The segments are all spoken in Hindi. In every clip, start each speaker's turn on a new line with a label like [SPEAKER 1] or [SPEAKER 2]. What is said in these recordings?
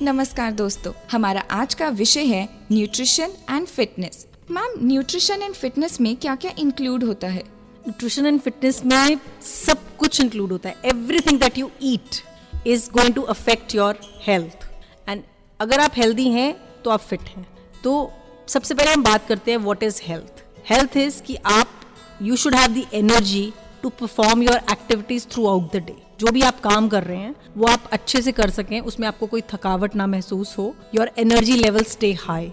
[SPEAKER 1] नमस्कार दोस्तों, हमारा आज का विषय है nutrition and fitness. Ma'am, nutrition and fitness में क्या क्या इंक्लूड होता है?
[SPEAKER 2] न्यूट्रिशन एंड फिटनेस में सब कुछ इंक्लूड होता है। Everything that you eat is going to affect your health, and अगर आप हेल्दी हैं तो आप फिट हैं। तो सबसे पहले हम बात करते हैं what is health. Health is कि आप you should have the energy to perform your activities throughout the day. जो भी आप काम कर रहे हैं वो आप अच्छे से कर सकें, उसमें आपको कोई थकावट ना महसूस हो, your energy level stay high.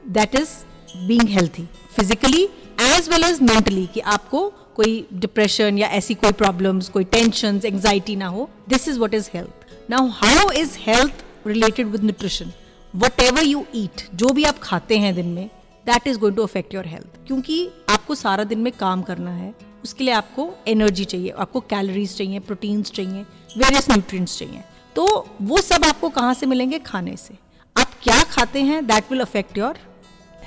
[SPEAKER 2] That is being healthy physically as well as mentally, कि आपको कोई डिप्रेशन या ऐसी कोई प्रॉब्लम्स, कोई टेंशन, एंजाइटी ना हो। This is what is health. Now how is health related with nutrition? Whatever you eat, जो भी आप खाते हैं दिन में, that is going to affect your health. क्योंकि आपको सारा दिन में काम करना है, उसके लिए आपको एनर्जी चाहिए, आपको कैलोरीज चाहिए, प्रोटीन्स चाहिए, वेरियस न्यूट्रिएंट्स चाहिए। तो वो सब आपको कहाँ से मिलेंगे? खाने से। आप क्या खाते हैं that will affect your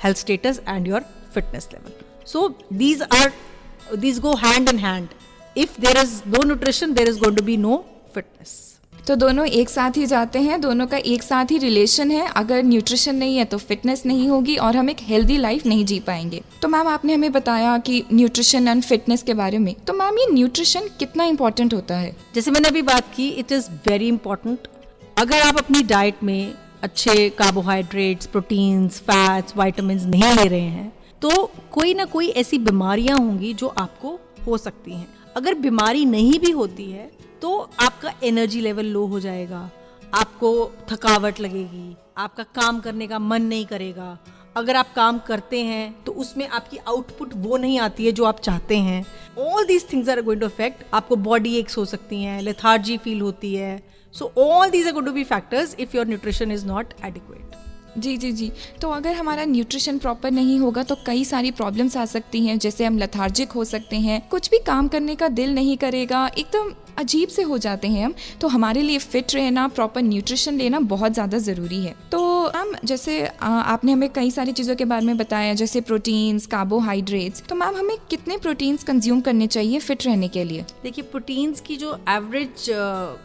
[SPEAKER 2] health status and your fitness level. So these go hand in hand. If there is no nutrition, there is going to be no fitness.
[SPEAKER 1] तो दोनों एक साथ ही जाते हैं, दोनों का एक साथ ही रिलेशन है। अगर न्यूट्रिशन नहीं है तो फिटनेस नहीं होगी और हम एक हेल्दी लाइफ नहीं जी पाएंगे। तो मैम, आपने हमें बताया कि न्यूट्रिशन एंड फिटनेस के बारे में, तो मैम ये न्यूट्रिशन कितना इंपॉर्टेंट होता है?
[SPEAKER 2] जैसे मैंने अभी बात की, इट इज़ वेरी इंपॉर्टेंट। अगर आप अपनी डाइट में अच्छे कार्बोहाइड्रेट्स, प्रोटीन्स, फैट्स, वाइटामिन नहीं ले रहे हैं तो कोई ना कोई ऐसी बीमारियां होंगी जो आपको हो सकती हैं। अगर बीमारी नहीं भी होती है तो आपका एनर्जी लेवल लो हो जाएगा, आपको थकावट लगेगी, आपका काम करने का मन नहीं करेगा। अगर आप काम करते हैं तो उसमें आपकी आउटपुट वो नहीं आती है जो आप चाहते हैं। All these things are going to affect. आपको बॉडी एक्स हो सकती हैं, लेथार्जी फील होती है। So all these are going to be factors if your nutrition is not adequate.
[SPEAKER 1] जी। तो अगर हमारा न्यूट्रिशन प्रॉपर नहीं होगा तो कई सारी प्रॉब्लम्स आ सकती हैं, जैसे हम लेथार्जिक हो सकते हैं, कुछ भी काम करने का दिल नहीं करेगा, एकदम अजीब से हो जाते हैं हम। तो हमारे लिए फिट रहना, प्रॉपर न्यूट्रिशन लेना बहुत ज़्यादा ज़रूरी है। तो मैम, जैसे आपने हमें कई सारी चीज़ों के बारे में बताया, जैसे प्रोटीन्स, कार्बोहाइड्रेट्स। तो मैम, हमें कितने प्रोटीन्स कंज्यूम करने चाहिए फिट रहने के लिए?
[SPEAKER 2] देखिए, प्रोटीन्स की जो एवरेज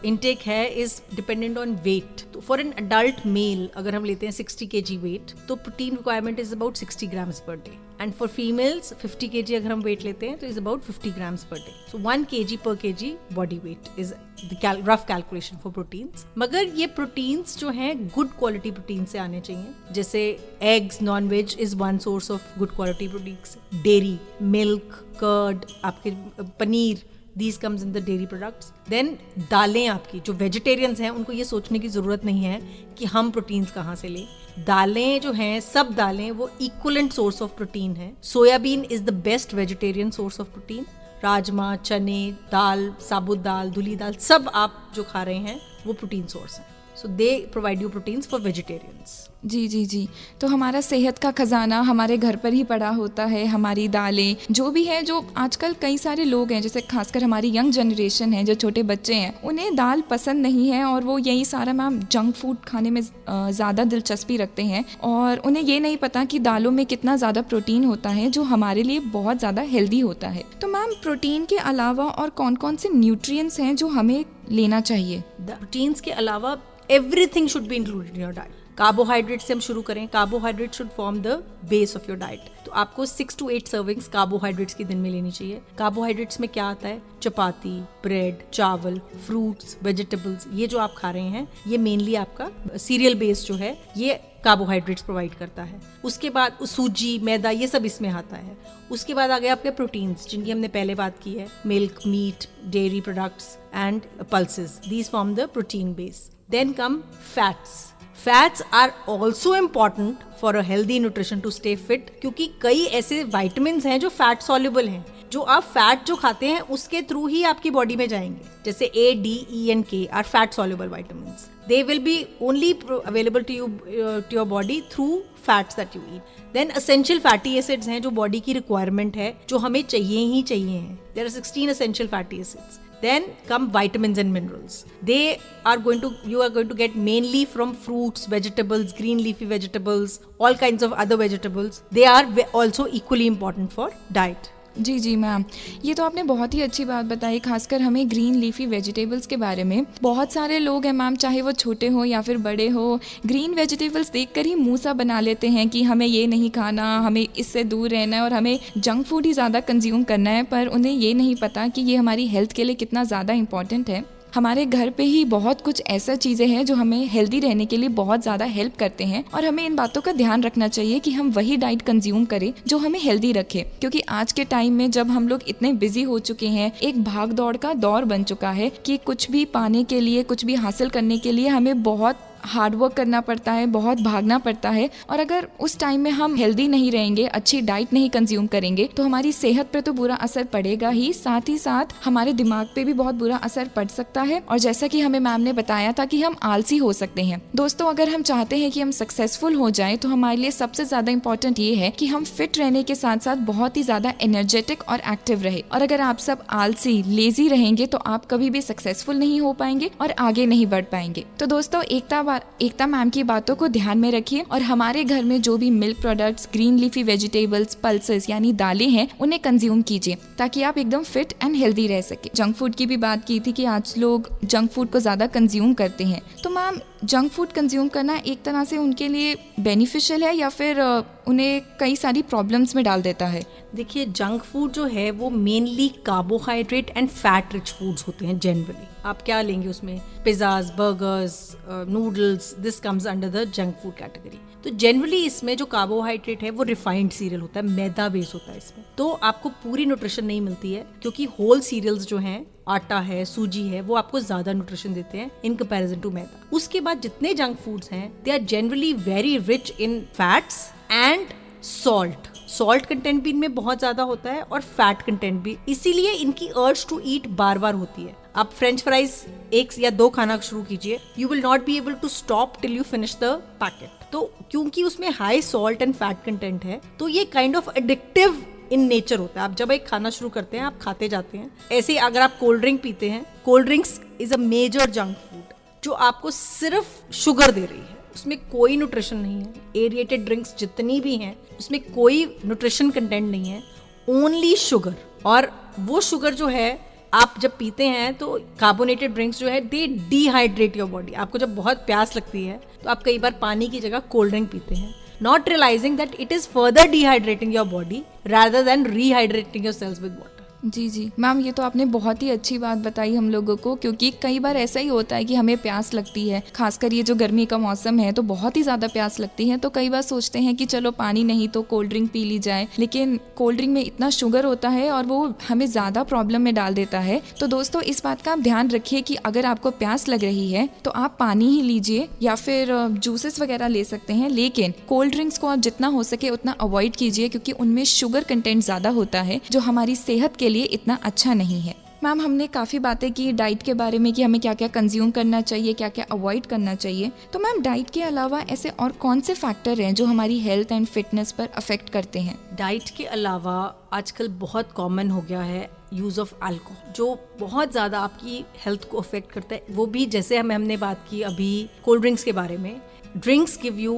[SPEAKER 2] इनटेक है इज डिपेंडेंट ऑन वेट। तो फॉर एन अडल्ट मेल अगर हम लेते हैं 60 kg वेट, तो protein requirement is about 60 grams per day. And for females 50 kg अगर हम वेट लेते हैं तो is about 50 grams per day. So 1 kg per kg body weight is the rough calculation for proteins. मगर ये प्रोटीन्स जो हैं गुड क्वालिटी प्रोटीन से आने चाहिए। जैसे eggs, non veg is one source of good quality proteins. Dairy, milk, curd, आपके paneer, these comes in the dairy products. Then दालें, आपकी जो वेजिटेरियंस हैं उनको ये सोचने की ज़रूरत नहीं है कि हम प्रोटीन्स कहाँ से लें। दालें जो हैं, सब दालें वो इक्वलेंट सोर्स ऑफ प्रोटीन है। Soybean is the best vegetarian source of protein. Rajma, चने, दाल, साबुत दाल, धुली दाल, सब आप जो खा रहे हैं वो प्रोटीन सोर्स है। So they provide you proteins for vegetarians.
[SPEAKER 1] जी। तो हमारा सेहत का खजाना हमारे घर पर ही पड़ा होता है। हमारी दालें जो भी है, जो आजकल कई सारे लोग हैं, जैसे खासकर हमारी यंग जनरेशन है, जो छोटे बच्चे हैं, उन्हें दाल पसंद नहीं है और वो यही सारा मैम जंक फूड खाने में ज़्यादा दिलचस्पी रखते हैं और उन्हें ये नहीं पता कि दालों में कितना ज़्यादा प्रोटीन होता है जो हमारे लिए बहुत ज़्यादा हेल्दी होता है। तो मैम, प्रोटीन के अलावा और कौन कौन से न्यूट्रिएंट्स हैं जो हमें लेना चाहिए?
[SPEAKER 2] प्रोटीन्स के अलावा everything should be included in your diet. Carbohydrate से हम शुरू करें। Carbohydrate should form the base of your diet. तो आपको 6 to 8 सर्विंग्स कार्बोहाइड्रेट्स की दिन में लेनी चाहिए। कार्बोहाइड्रेट्स में क्या आता है? चपाती, ब्रेड, चावल, फ्रूट्स, वेजिटेबल्स, ये जो आप खा रहे हैं ये मेनली आपका सीरियल बेस जो है ये कार्बोहाइड्रेट्स प्रोवाइड करता है। उसके बाद सूजी, मैदा, ये सब इसमें आता है। उसके बाद आ गए आपके प्रोटीन्स जिनकी हमने पहले बात की है, milk, meat, dairy products and pulses. These form the protein base. Then come fats. Fats are also important for a healthy nutrition to stay fit, क्योंकि कई ऐसे वाइटामिन्स हैं जो फैट सॉल्युबल हैं, जो आप फैट जो खाते हैं उसके थ्रू ही आपकी बॉडी में जाएंगे। जैसे A, D, E and K are fat soluble vitamins. They will be only available to you to your body through fats that you eat. Then essential fatty acids हैं जो बॉडी की रिक्वायरमेंट है, जो हमें चाहिए ही चाहिए हैं। There are 16 essential fatty acids. Then come vitamins and minerals. You are going to get mainly from fruits, vegetables, green leafy vegetables, all kinds of other vegetables. They are also equally important for diet.
[SPEAKER 1] जी जी मैम, ये तो आपने बहुत ही अच्छी बात बताई, खासकर हमें ग्रीन लीफी वेजिटेबल्स के बारे में। बहुत सारे लोग हैं मैम, चाहे वो छोटे हो या फिर बड़े हो, ग्रीन वेजिटेबल्स देखकर ही मुंह सा बना लेते हैं कि हमें ये नहीं खाना, हमें इससे दूर रहना है और हमें जंक फूड ही ज़्यादा कंज्यूम करना है। पर उन्हें ये नहीं पता कि ये हमारी हेल्थ के लिए कितना ज़्यादा इम्पॉर्टेंट है। हमारे घर पे ही बहुत कुछ ऐसा चीज़ें हैं जो हमें हेल्दी रहने के लिए बहुत ज़्यादा हेल्प करते हैं, और हमें इन बातों का ध्यान रखना चाहिए कि हम वही डाइट कंज्यूम करें जो हमें हेल्दी रखे। क्योंकि आज के टाइम में जब हम लोग इतने बिजी हो चुके हैं, एक भाग दौड़ का दौर बन चुका है कि कुछ भी पाने के लिए, कुछ भी हासिल करने के लिए हमें बहुत हार्ड वर्क करना पड़ता है, बहुत भागना पड़ता है। और अगर उस टाइम में हम हेल्दी नहीं रहेंगे, अच्छी डाइट नहीं कंज्यूम करेंगे, तो हमारी सेहत पे तो बुरा असर पड़ेगा ही साथ हमारे दिमाग पे भी बहुत बुरा असर पड़ सकता है। और जैसा कि हमें मैम ने बताया था कि हम आलसी हो सकते हैं। दोस्तों, अगर हम चाहते हैं कि हम सक्सेसफुल हो जाएं, तो हमारे लिए सबसे ज़्यादा इंपॉर्टेंट ये है कि हम फिट रहने के साथ साथ बहुत ही ज़्यादा एनर्जेटिक और एक्टिव रहे। और अगर आप सब आलसी, लेजी रहेंगे तो आप कभी भी सक्सेसफुल नहीं हो पाएंगे और आगे नहीं बढ़ पाएंगे। तो दोस्तों, एकता मैम की बातों को ध्यान में रखिए और हमारे घर में जो भी milk products, green leafy vegetables, pulses यानी दालें हैं, उन्हें कंज्यूम कीजिए ताकि आप एकदम फिट एंड हेल्दी रह सके। जंक फूड की भी बात की थी कि आज लोग जंक फूड को ज़्यादा कंज्यूम करते हैं। तो मैम, जंक फूड कंज्यूम करना एक तरह से उनके लिए बेनिफिशियल है या फिर उन्हें कई सारी प्रॉब्लम्स में डाल देता है?
[SPEAKER 2] देखिए, जंक फूड जो है वो mainly carbohydrate and fat rich foods होते हैं जनरली। आप क्या लेंगे उसमें? Pizzas, burgers, noodles, this comes under the junk food category. तो जनरली इसमें जो कार्बोहाइड्रेट है वो रिफाइंड सीरियल होता है, मैदा बेस होता है इसमें, तो आपको पूरी न्यूट्रिशन नहीं मिलती है। क्योंकि होल सीरियल्स जो हैं, आटा है, सूजी है, वो आपको ज्यादा न्यूट्रिशन देते हैं इन कंपैरिजन टू मैदा। उसके बाद जितने जंक फूड्स हैं, they are generally very rich in fats and salt content भी इनमें बहुत ज्यादा होता है और फैट कंटेंट भी, इसीलिए इनकी अर्ज टू ईट बार बार होती है। आप फ्रेंच फ्राइज 1 या 2 खाना शुरू कीजिए, you will not be able to stop till you finish the packet. तो क्योंकि उसमें high salt and fat content है, तो ये kind of addictive in nature होता है। आप जब एक खाना शुरू करते हैं, आप खाते जाते हैं। ऐसे ही अगर आप कोल्ड ड्रिंक पीते हैं, cold drinks is a major junk food जो आपको सिर्फ शुगर दे रही है, उसमें कोई न्यूट्रिशन नहीं है। एरिएटेड ड्रिंक्स जितनी भी हैं, उसमें कोई न्यूट्रिशन कंटेंट नहीं है, ओनली शुगर। और वो शुगर जो है, आप जब पीते हैं तो कार्बोनेटेड ड्रिंक्स जो है, दे डिहाइड्रेट योर बॉडी। आपको जब बहुत प्यास लगती है तो आप कई बार पानी की जगह कोल्ड ड्रिंक पीते हैं, not realizing that it is further dehydrating your body rather than rehydrating your cells with water.
[SPEAKER 1] जी जी मैम, ये तो आपने बहुत ही अच्छी बात बताई हम लोगों को, क्योंकि कई बार ऐसा ही होता है कि हमें प्यास लगती है, खासकर ये जो गर्मी का मौसम है तो बहुत ही ज़्यादा प्यास लगती है। तो कई बार सोचते हैं कि चलो पानी नहीं तो कोल्ड ड्रिंक पी ली जाए, लेकिन कोल्ड ड्रिंक में इतना शुगर होता है और वो हमें ज़्यादा प्रॉब्लम में डाल देता है। तो दोस्तों, इस बात का आप ध्यान रखिए कि अगर आपको प्यास लग रही है तो आप पानी ही लीजिए या फिर जूसेस वगैरह ले सकते हैं, लेकिन कोल्ड ड्रिंक्स को आप जितना हो सके उतना अवॉइड कीजिए, क्योंकि उनमें शुगर कंटेंट ज़्यादा होता है जो हमारी सेहत के लिए इतना अच्छा नहीं है। मैम, हमने काफ़ी बातें की डाइट के बारे में कि हमें क्या क्या कंज्यूम करना चाहिए, क्या क्या अवॉइड करना चाहिए। तो मैम, डाइट के अलावा ऐसे और कौन से फैक्टर हैं जो हमारी हेल्थ एंड फिटनेस पर अफेक्ट करते हैं?
[SPEAKER 2] डाइट के अलावा आजकल बहुत कॉमन हो गया है यूज़ ऑफ अल्कोहल, जो बहुत ज़्यादा आपकी हेल्थ को अफेक्ट करता है। वो भी जैसे हमने बात की अभी कोल्ड ड्रिंक्स के बारे में। Drinks give you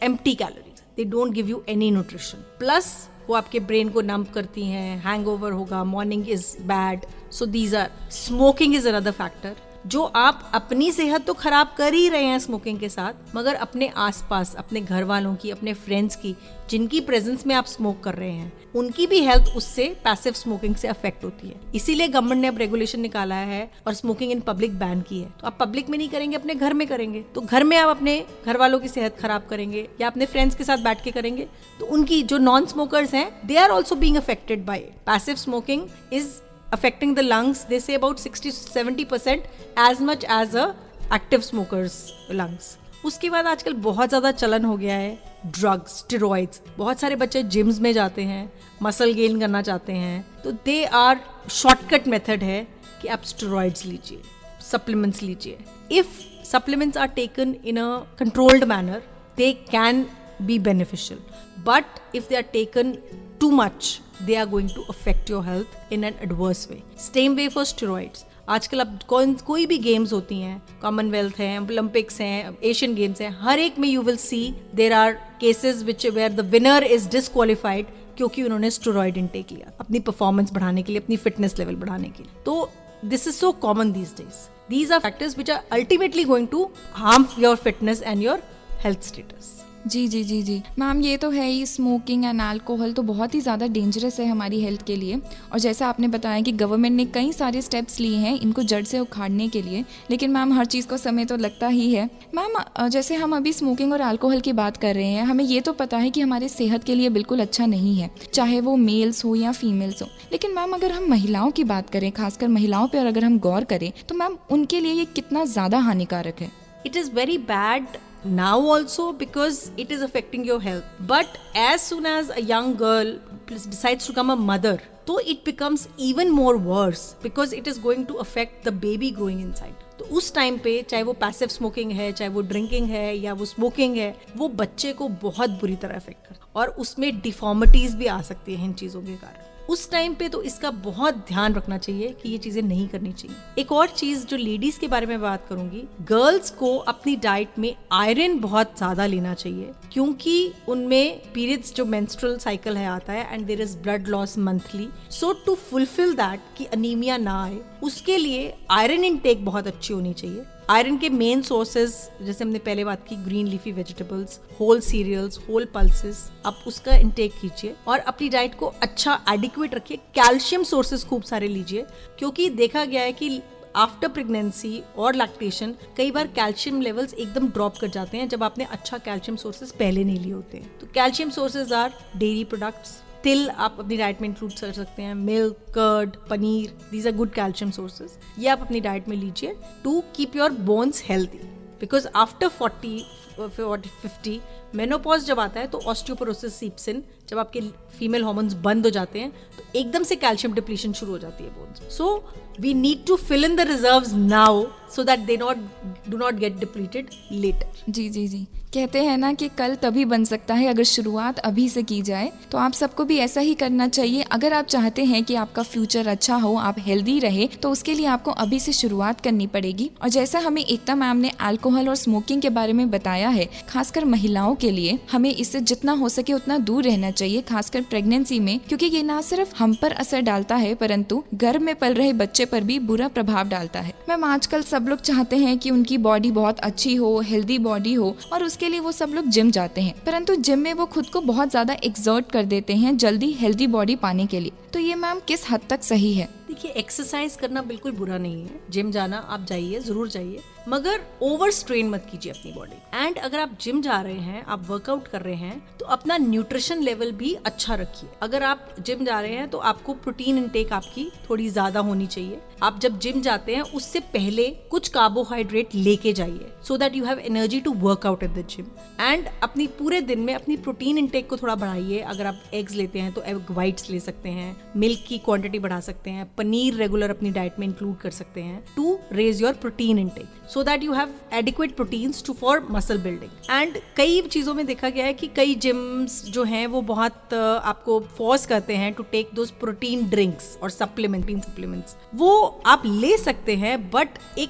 [SPEAKER 2] empty calories, they don't give you any nutrition, plus वो आपके ब्रेन को नंब करती हैं, हैंगओवर होगा, morning is bad. So these are, smoking is another factor, जो आप अपनी सेहत तो खराब कर ही रहे हैं स्मोकिंग के साथ, मगर अपने आसपास, अपने घर वालों की, अपने फ्रेंड्स की, जिनकी प्रेजेंस में आप स्मोक कर रहे हैं, उनकी भी हेल्थ उससे, पैसिव स्मोकिंग से अफेक्ट होती है। इसीलिए गवर्नमेंट ने अब रेगुलेशन निकाला है और स्मोकिंग इन पब्लिक बैन की है। तो आप पब्लिक में नहीं करेंगे, अपने घर में करेंगे, तो घर में आप अपने घर वालों की सेहत खराब करेंगे या अपने फ्रेंड्स के साथ बैठ के करेंगे, तो उनकी जो नॉन स्मोकर्स हैं, they are also being affected by it. Passive smoking is affecting the lungs, they say about 60-70% as much as a active smokers lungs. उसके बाद आजकल बहुत ज़्यादा चलन हो गया है ड्रग्स, स्टेरॉइड्स। बहुत सारे बच्चे जिम्स में जाते हैं, मसल गेन करना चाहते हैं, तो दे आर शॉर्टकट मेथड है कि आप स्टेरॉइड्स लीजिए, सप्लीमेंट्स लीजिए। If supplements are taken in a controlled manner, they can be beneficial, but if they are taken too much, they are going to affect your health in an adverse way. Same way for steroids. आजकल अब कोई भी गेम्स होती हैं, कॉमनवेल्थ हैं, ओलंपिक्स हैं, एशियन गेम्स हैं, हर एक में you will see there are cases which where the winner is disqualified क्योंकि उन्होंने स्टेरॉइड इनटेक लिया अपनी परफॉर्मेंस बढ़ाने के लिए, अपनी फिटनेस लेवल बढ़ाने के लिए। तो this is so common these days. These are factors which are ultimately going to harm your fitness and your health status.
[SPEAKER 1] जी जी जी जी मैम, ये तो है ही, स्मोकिंग एंड अल्कोहल तो बहुत ही ज़्यादा डेंजरस है हमारी हेल्थ के लिए। और जैसा आपने बताया कि गवर्नमेंट ने कई सारे स्टेप्स लिए हैं इनको जड़ से उखाड़ने के लिए, लेकिन मैम हर चीज़ को समय तो लगता ही है। मैम जैसे हम अभी स्मोकिंग और अल्कोहल की बात कर रहे हैं, हमें ये तो पता है कि हमारे सेहत के लिए बिल्कुल अच्छा नहीं है, चाहे वो मेल्स हो या फीमेल्स हो। लेकिन मैम अगर हम महिलाओं की बात करें, खासकर महिलाओं पर अगर हम गौर करें, तो मैम उनके लिए ये कितना ज़्यादा हानिकारक है?
[SPEAKER 2] It is very bad now also because it is affecting your health. But as soon as a young girl decides to become a mother, so it becomes even more worse because it is going to affect the baby growing inside. तो उस टाइम पे चाहे वो पैसिव स्मोकिंग है, चाहे वो ड्रिंकिंग है या वो स्मोकिंग है, वो बच्चे को बहुत बुरी तरह अफेक्ट करता है और उसमें डिफॉर्मिटीज भी आ सकती है इन चीज़ों के कारण। उस टाइम पे तो इसका बहुत ध्यान रखना चाहिए कि ये चीजें नहीं करनी चाहिए। एक और चीज जो लेडीज के बारे में बात करूंगी, गर्ल्स को अपनी डाइट में आयरन बहुत ज्यादा लेना चाहिए क्योंकि उनमें पीरियड्स जो मेंस्ट्रुअल साइकिल है आता है and there is blood loss monthly. So to fulfil that कि अनीमिया ना आए, उसके लिए आयरन इनटेक बहुत अच्छी होनी चाहिए। आयरन के मेन सोर्सेज जैसे हमने पहले बात की, green leafy vegetables, whole cereals, whole pulses, आप उसका इंटेक कीजिए और अपनी डाइट को अच्छा एडिक्वेट रखिए। कैल्शियम सोर्सेज खूब सारे लीजिए क्योंकि देखा गया है कि आफ्टर प्रेगनेंसी और लैक्टेशन कई बार कैल्शियम लेवल्स एकदम ड्रॉप कर जाते हैं जब आपने अच्छा कैल्शियम सोर्सेज पहले नहीं लिए होते हैं। तो calcium sources are dairy products, तिल आप अपनी डाइट में इंक्लूड कर सकते हैं, milk, curd, paneer, these are good calcium sources. ये आप अपनी डाइट में लीजिए to keep your bones healthy because after 40-50 menopause जब आता है तो ऑस्टियोपोरोसिस सीप्स इन, जब आपके फीमेल हार्मोन्स बंद हो जाते हैं तो एकदम से कैल्शियम डिप्लीशन शुरू हो जाती है bones. So we need to fill in the reserves now so that they do not get depleted later.
[SPEAKER 1] जी जी जी, कहते हैं ना कि कल तभी बन सकता है अगर शुरुआत अभी से की जाए। तो आप सबको भी ऐसा ही करना चाहिए। अगर आप चाहते हैं कि आपका फ्यूचर अच्छा हो, आप हेल्दी रहे, तो उसके लिए आपको अभी से शुरुआत करनी पड़ेगी। और जैसा हमें एकता मैम ने अल्कोहल और स्मोकिंग के बारे में बताया है, खासकर महिलाओं के लिए हमें इससे जितना हो सके उतना दूर रहना चाहिए, खासकर प्रेगनेंसी में, क्योंकि ये ना सिर्फ हम पर असर डालता है परंतु गर्भ में पल रहे बच्चे पर भी बुरा प्रभाव डालता है। मैम आजकल सब लोग चाहते हैं कि उनकी बॉडी बहुत अच्छी हो, हेल्दी बॉडी हो, और उसके लिए वो सब लोग जिम जाते हैं, परंतु जिम में वो खुद को बहुत ज्यादा एक्सर्ट कर देते हैं जल्दी हेल्दी बॉडी पाने के लिए। तो ये मैम किस हद तक सही है?
[SPEAKER 2] देखिए, एक्सरसाइज करना बिल्कुल बुरा नहीं है, जिम जाना आप जाइए, जरूर जाइए, मगर ओवर स्ट्रेन मत कीजिए अपनी बॉडी। एंड अगर आप जिम जा रहे हैं, आप वर्कआउट कर रहे हैं, तो अपना न्यूट्रिशन लेवल भी अच्छा रखिए। अगर आप जिम जा रहे हैं तो आपको प्रोटीन इंटेक आपकी थोड़ी ज्यादा होनी चाहिए। आप जब जिम जाते हैं उससे पहले कुछ कार्बोहाइड्रेट लेके जाइए so that you have energy to work out at the gym. And अपनी पूरे दिन में अपनी प्रोटीन इंटेक को थोड़ा बढ़ाइए। अगर आप एग्स लेते हैं तो एग वाइट्स ले सकते हैं, मिल्क की क्वांटिटी बढ़ा सकते हैं, पनीर रेगुलर अपनी डाइट में इंक्लूड कर सकते हैं to raise your protein intake so that you have adequate proteins to for muscle building. And कई चीजों में देखा गया है कि कई जिम्स जो हैं वो बहुत आपको फोर्स करते हैं to take those protein drinks और सप्लीमेंट्स। वो आप ले सकते हैं बट एक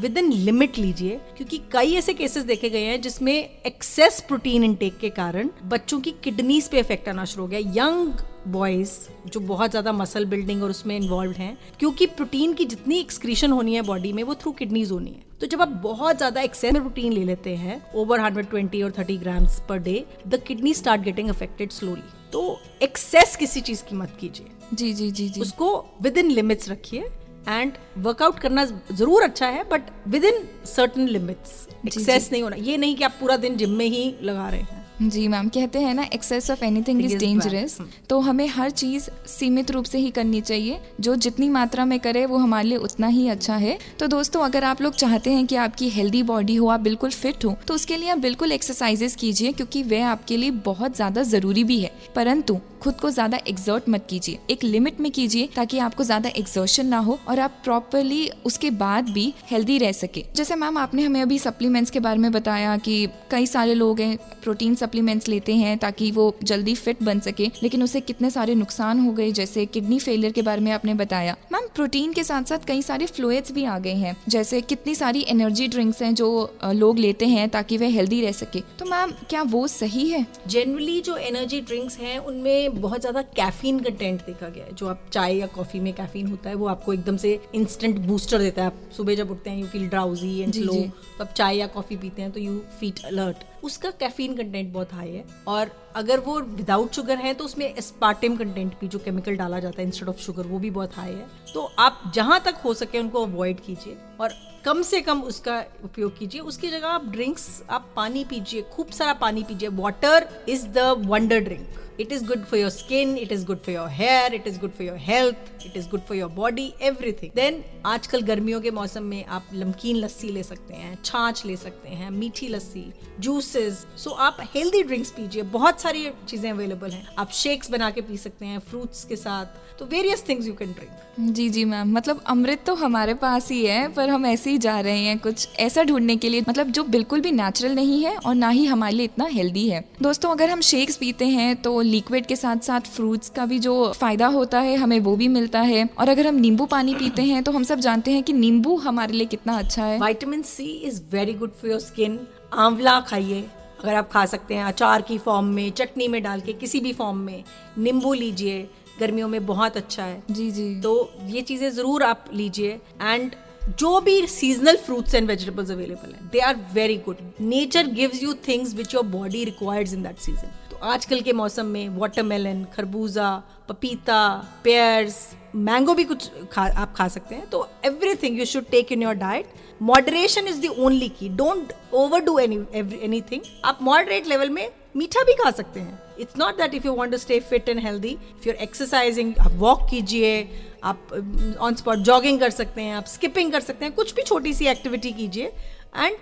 [SPEAKER 2] विद इन लिमिट लीजिए, क्योंकि कई ऐसे केसेस देखे गए हैं जिसमें एक्सेस प्रोटीन इंटेक के कारण बच्चों की किडनीज पे इफेक्ट आना शुरू हो गया। यंग बॉयज जो बहुत ज्यादा मसल बिल्डिंग और उसमें इन्वॉल्व हैं, क्योंकि प्रोटीन की जितनी एक्सक्रीशन होनी है बॉडी में वो थ्रू किडनीज होनी है। तो जब आप बहुत ज्यादा एक्सेस में प्रोटीन ले लेते हैं, ओवर 120 और 30 grams per day, the kidney start getting affected slowly. तो एक्सेस किसी चीज की मत कीजिए।
[SPEAKER 1] जी जी जी जी,
[SPEAKER 2] उसको विद इन लिमिट्स रखिए। एंड वर्कआउट करना जरूर अच्छा है but within certain limits. Excess नहीं होना, ये नहीं कि आप पूरा दिन जिम में ही लगा रहे हैं।
[SPEAKER 1] जी मैम, कहते हैं ना excess of anything is dangerous. तो हमें हर चीज़ सीमित रूप से ही करनी चाहिए, जो जितनी मात्रा में करे वो हमारे लिए उतना ही अच्छा है। तो दोस्तों, अगर आप लोग चाहते हैं कि आपकी हेल्दी बॉडी हो, आप बिल्कुल फिट हो, तो उसके लिए आप बिल्कुल एक्सरसाइजेस कीजिए, क्योंकि वह आपके लिए बहुत ज़्यादा ज़रूरी भी है। परंतु खुद को ज़्यादा एक्सर्ट मत कीजिए, एक लिमिट में कीजिए ताकि आपको ज़्यादा एक्सर्शन ना हो और आप प्रॉपरली उसके बाद भी हेल्दी रह सके। जैसे मैम आपने हमें अभी सप्लीमेंट्स के बारे में बताया कि कई सारे लोग हैं प्रोटीन सप्लीमेंट्स लेते हैं ताकि वो जल्दी फिट बन सके, लेकिन उससे कितने सारे नुकसान हो गए, जैसे किडनी फेलियर के बारे में आपने बताया। मैम प्रोटीन के साथ साथ कई सारे फ्लूइड्स भी आ गए हैं, जैसे कितनी सारी एनर्जी ड्रिंक्स हैं जो लोग लेते हैं ताकि वह हेल्दी रह सके, तो मैम क्या वो सही है?
[SPEAKER 2] जनरली जो एनर्जी ड्रिंक्स हैं उनमें बहुत ज़्यादा कैफीन कंटेंट देखा गया है। जो आप चाय या कॉफ़ी में कैफीन होता है वो आपको एकदम से इंस्टेंट बूस्टर देता है। आप सुबह जब उठते हैं you feel drowsy and slow, तो आप चाय या कॉफ़ी पीते हैं तो यू फील अलर्ट। उसका कैफीन कंटेंट बहुत हाई है, और अगर वो विदाउट शुगर है तो उसमें एस्पार्टेम कंटेंट भी, जो केमिकल डाला जाता है इंस्टेड ऑफ शुगर, वो भी बहुत हाई है। तो आप जहाँ तक हो सके उनको अवॉइड कीजिए और कम से कम उसका उपयोग कीजिए। उसकी जगह आप ड्रिंक्स, आप पानी पीजिए, खूब सारा पानी पीजिए। Water is the wonder drink. It is good for your skin, it is good for your hair, it is good for your health, it is good for your body, everything. Then आजकल गर्मियों के मौसम में आप नमकीन लस्सी ले सकते हैं, छाछ ले सकते हैं, मीठी लस्सी, जूसेस। सो आप हेल्दी ड्रिंक्स पीजिए, बहुत सारी चीजें अवेलेबल हैं। आप शेक्स बना के पी सकते हैं फ्रूट्स के साथ, तो various things you can drink.
[SPEAKER 1] जी जी मैम, मतलब अमृत तो हमारे पास ही है, पर हम ऐसे ही जा रहे हैं कुछ ऐसा ढूंढने के लिए, मतलब जो बिल्कुल भी नेचुरल नहीं है और ना ही हमारे लिए इतना हेल्दी है। दोस्तों अगर हम शेक्स पीते हैं तो लिक्विड के साथ साथ फ्रूट्स का भी जो फायदा होता है हमें वो भी मिलता है, और अगर हम नींबू पानी पीते हैं तो हम सब जानते हैं कि नींबू हमारे लिए कितना अच्छा है।
[SPEAKER 2] Vitamin C is very good for your skin. आंवला खाइए अगर आप खा सकते हैं, अचार की फॉर्म में, चटनी में डाल के, किसी भी फॉर्म में। नींबू लीजिए, गर्मियों में बहुत अच्छा है।
[SPEAKER 1] जी जी,
[SPEAKER 2] तो ये चीज़ें ज़रूर आप लीजिए। एंड जो भी seasonal fruits and vegetables available हैं, they are very good. Nature gives you things which your body requires in that season. तो आजकल के मौसम में वाटरमेलन, खरबूजा, पपीता, पेयर्स, मैंगो भी कुछ आप खा सकते हैं। तो everything you should take in your diet. Moderation is the only key. Don't overdo anything. आप मॉडरेट लेवल में मीठा भी खा सकते हैं। It's not that if you want to stay fit and healthy, if you are exercising, आप वॉक कीजिए, आप ऑन स्पॉट जॉगिंग कर सकते हैं, आप स्किपिंग कर सकते हैं, कुछ भी छोटी सी एक्टिविटी कीजिए and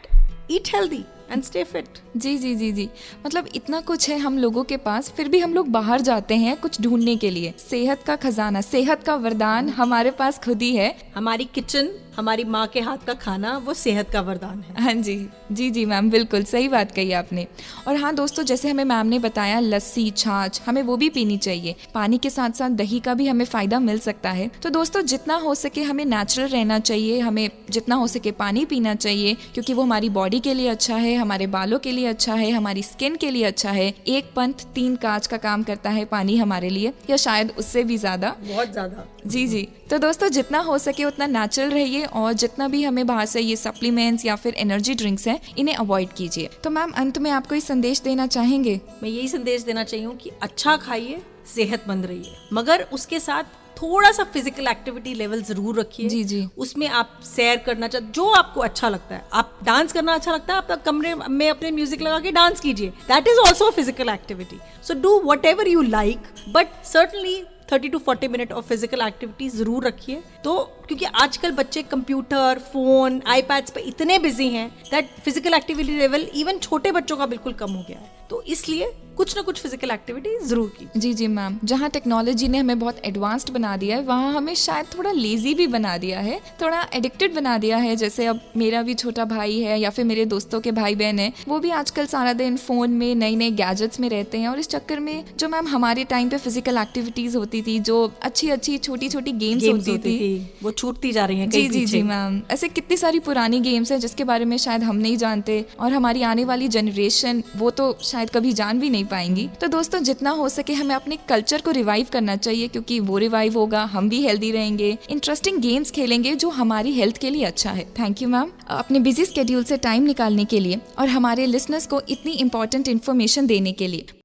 [SPEAKER 2] eat healthy and stay fit.
[SPEAKER 1] जी जी जी जी, मतलब इतना कुछ है हम लोगों के पास, फिर भी हम लोग बाहर जाते हैं कुछ ढूंढने के लिए। सेहत का खजाना, सेहत का वरदान हमारे पास खुद ही है।
[SPEAKER 2] हमारी किचन, हमारी माँ के हाथ का खाना, वो सेहत का वरदान है।
[SPEAKER 1] हाँ जी जी जी मैम, बिल्कुल सही बात कही आपने। और हाँ दोस्तों, जैसे हमें मैम ने बताया लस्सी, छाछ, हमें वो भी पीनी चाहिए। पानी के साथ साथ दही का भी हमें फ़ायदा मिल सकता है। तो दोस्तों जितना हो सके हमें नेचुरल रहना चाहिए, हमें जितना हो सके पानी पीना चाहिए, क्योंकि वो हमारी बॉडी के लिए अच्छा है, हमारे बालों के लिए अच्छा है, हमारी स्किन के लिए अच्छा है। एक पंथ 3 काज का काम करता है पानी हमारे लिए, या शायद उससे भी ज़्यादा,
[SPEAKER 2] बहुत ज़्यादा।
[SPEAKER 1] जी जी। तो दोस्तों जितना हो सके उतना नेचुरल रहिए, और जितना भी हमें बाहर से ये सप्लीमेंट्स या फिर एनर्जी ड्रिंक्स हैं इन्हें अवॉइड कीजिए। तो मैम अंत में आप कोई संदेश देना चाहेंगे?
[SPEAKER 2] मैं यही संदेश देना चाहिए हूँ कि अच्छा खाइए, सेहतमंद रहिए, मगर उसके साथ थोड़ा सा फिजिकल एक्टिविटी लेवल जरूर रखिए।
[SPEAKER 1] जी जी।
[SPEAKER 2] उसमें आप सैर करना चाहते, जो आपको अच्छा लगता है, आप डांस करना अच्छा लगता है, आप कमरे में अपने म्यूजिक लगा के डांस कीजिए, that is also physical activity. So do what ever you like, but certainly 30 to 40 minute of physical activity जरूर रखिए। तो क्योंकि आजकल बच्चे कंप्यूटर, फोन, आईपैड्स पे इतने बिजी हैं that physical activity level even छोटे बच्चों का बिल्कुल कम हो गया है। तो इसलिए कुछ ना कुछ फिजिकल एक्टिविटी जरूर की।
[SPEAKER 1] जी जी मैम, जहाँ टेक्नोलॉजी ने हमें बहुत एडवांस्ड बना दिया है, वहाँ हमें शायद थोड़ा लेजी भी बना दिया है, थोड़ा एडिक्टेड बना दिया है। जैसे अब मेरा भी छोटा भाई है या फिर मेरे दोस्तों के भाई बहन है, वो भी आजकल सारा दिन फोन में नई नई गैजेट्स में रहते हैं, और इस चक्कर में जो मैम हमारे टाइम पे फिजिकल एक्टिविटीज होती थी, जो अच्छी अच्छी छोटी छोटी गेम्स होती थी,
[SPEAKER 2] वो छूटती जा रही हैं।
[SPEAKER 1] जी जी जी मैम, ऐसे कितनी सारी पुरानी गेम्स हैं जिसके बारे में शायद हम नहीं जानते, और हमारी आने वाली जनरेशन वो तो शायद कभी जान भी नहीं पाएंगी। तो दोस्तों जितना हो सके हमें अपने कल्चर को रिवाइव करना चाहिए, क्योंकि वो रिवाइव होगा, हम भी हेल्दी रहेंगे, इंटरेस्टिंग गेम्स खेलेंगे जो हमारी हेल्थ के लिए अच्छा है। थैंक यू मैम, अपने बिजी स्केड्यूल से टाइम निकालने के लिए और हमारे लिसनर्स को इतनी इंपॉर्टेंट इन्फॉर्मेशन देने के लिए।